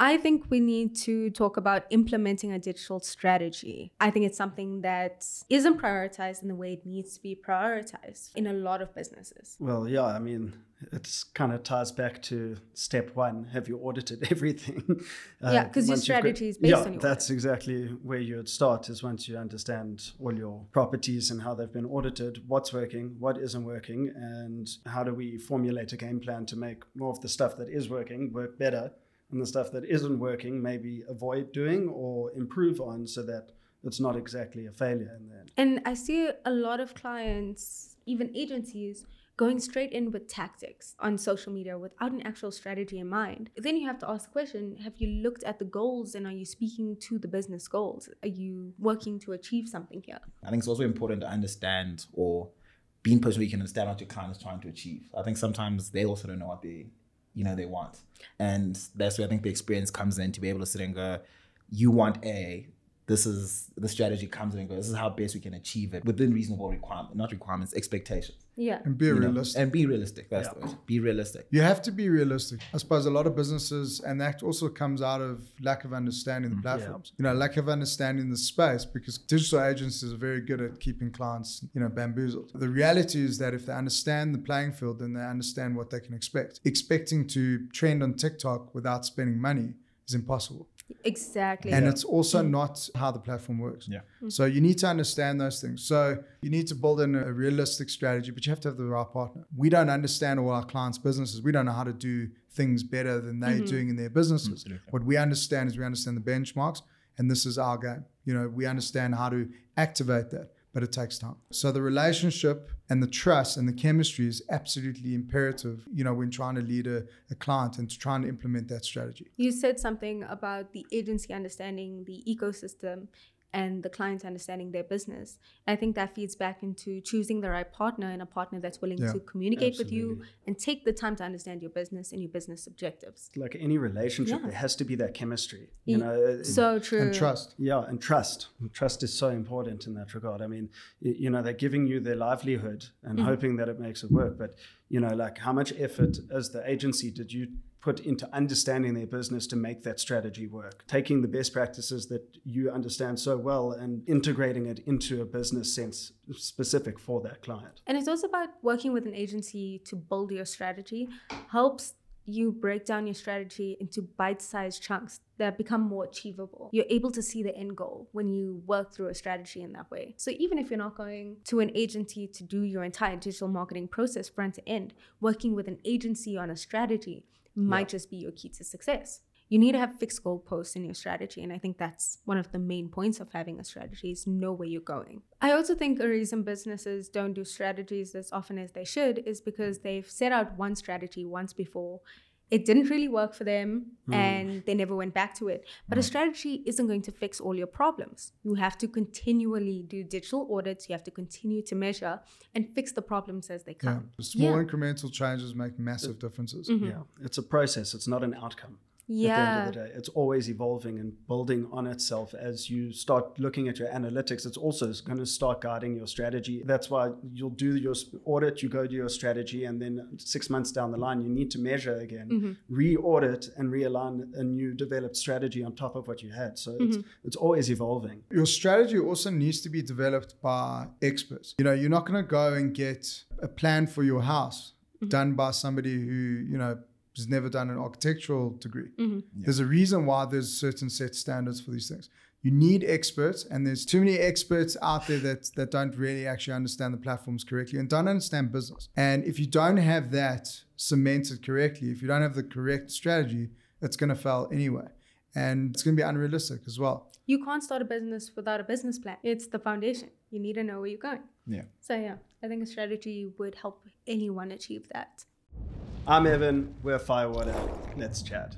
I think we need to talk about implementing a digital strategy. I think it's something that isn't prioritized in the way it needs to be prioritized in a lot of businesses. Well, yeah, I mean, it kind of ties back to step one. Have you audited everything? Yeah, because your strategy is based on your that's exactly where you would start, is once you understand all your properties and how they've been audited, what's working, what isn't working, and how do we formulate a game plan to make more of the stuff that is working work better, and the stuff that isn't working maybe avoid doing or improve on, so that it's not exactly a failure in the end. And I see a lot of clients, even agencies, going straight in with tactics on social media without an actual strategy in mind. Then you have to ask the question, have you looked at the goals and are you speaking to the business goals? Are you working to achieve something here? I think it's also important to understand, or being person where you can understand what your client is trying to achieve. I think sometimes they also don't know what they want. And that's where I think the experience comes in, to be able to sit and go, you want A, this is the strategy comes in and goes, this is how best we can achieve it within reasonable expectations. Yeah. And be realistic. And be realistic. That's the word. Be realistic. You have to be realistic. I suppose a lot of businesses, and that also comes out of lack of understanding the platforms. Lack of understanding the space, because digital agencies are very good at keeping clients, bamboozled. The reality is that if they understand the playing field, then they understand what they can expect. Expecting to trend on TikTok without spending money is impossible. Exactly. And it's also not how the platform works. Yeah. So you need to understand those things. So you need to build in a realistic strategy, but you have to have the right partner. We don't understand all our clients' businesses. We don't know how to do things better than they're doing in their businesses. Absolutely. What we understand is we understand the benchmarks, and this is our game. We understand how to activate that, but it takes time. So the relationship and the trust and the chemistry is absolutely imperative, when trying to lead a client and trying to implement that strategy. You said something about the agency understanding the ecosystem and the clients understanding their business. I think that feeds back into choosing the right partner, and a partner that's willing to communicate with you and take the time to understand your business and your business objectives. Like any relationship, there has to be that chemistry. So true. And trust. Yeah, and trust. Trust is so important in that regard. I mean, they're giving you their livelihood and hoping that it makes it work. But, like, how much effort as the agency did you put into understanding their business to make that strategy work? Taking the best practices that you understand so well and integrating it into a business sense specific for that client. And it's also about working with an agency to build your strategy, helps you break down your strategy into bite-sized chunks that become more achievable. You're able to see the end goal when you work through a strategy in that way. So even if you're not going to an agency to do your entire digital marketing process front to end, working with an agency on a strategy might just be your key to success. You need to have fixed goalposts in your strategy. And I think that's one of the main points of having a strategy, is know where you're going. I also think a reason businesses don't do strategies as often as they should is because they've set out one strategy once before. It didn't really work for them and they never went back to it. But a strategy isn't going to fix all your problems. You have to continually do digital audits. You have to continue to measure and fix the problems as they come. Small incremental changes make massive differences. Yeah, it's a process. It's not an outcome. At the end of the day, it's always evolving and building on itself. As you start looking at your analytics, it's also going to start guiding your strategy. That's why you'll do your audit, you go do your strategy, and then 6 months down the line, you need to measure again, re-audit and realign a new developed strategy on top of what you had. So it's always evolving. Your strategy also needs to be developed by experts. You're not going to go and get a plan for your house done by somebody who, who's never done an architectural degree. There's a reason why there's certain set standards for these things. You need experts, and there's too many experts out there that don't really actually understand the platforms correctly and don't understand business. And if you don't have that cemented correctly, if you don't have the correct strategy, it's going to fail anyway. And it's going to be unrealistic as well. You can't start a business without a business plan. It's the foundation. You need to know where you're going. So I think a strategy would help anyone achieve that. I'm Evan, we're Firewater, let's chat.